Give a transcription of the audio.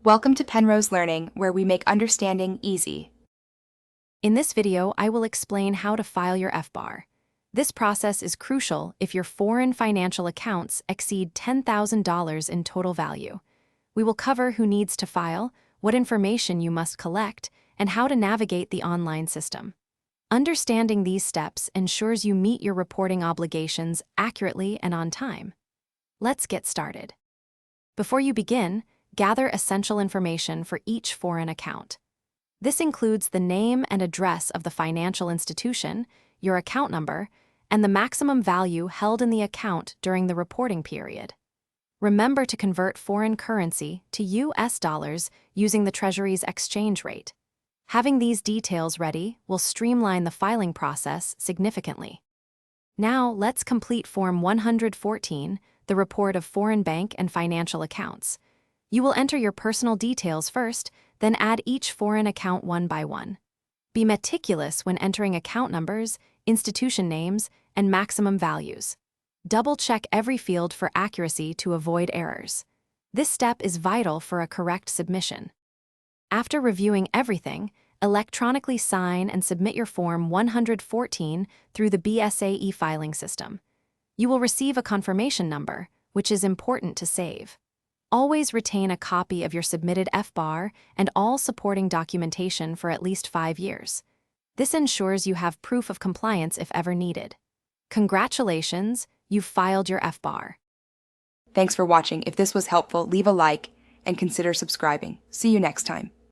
Welcome to Penrose Learning, where we make understanding easy. In this video, I will explain how to file your FBAR. This process is crucial if your foreign financial accounts exceed $10,000 in total value. We will cover who needs to file, what information you must collect, and how to navigate the online system. Understanding these steps ensures you meet your reporting obligations accurately and on time. Let's get started. Before you begin, gather essential information for each foreign account. This includes the name and address of the financial institution, your account number, and the maximum value held in the account during the reporting period. Remember to convert foreign currency to US dollars using the Treasury's exchange rate. Having these details ready will streamline the filing process significantly. Now, let's complete Form 114, the Report of Foreign Bank and Financial Accounts. You will enter your personal details first, then add each foreign account one by one. Be meticulous when entering account numbers, institution names, and maximum values. Double-check every field for accuracy to avoid errors. This step is vital for a correct submission. After reviewing everything, electronically sign and submit your Form 114 through the BSA e-filing system. You will receive a confirmation number, which is important to save. Always retain a copy of your submitted FBAR and all supporting documentation for at least 5 years. This ensures you have proof of compliance if ever needed. Congratulations, you've filed your FBAR. Thanks for watching. If this was helpful, leave a like and consider subscribing. See you next time.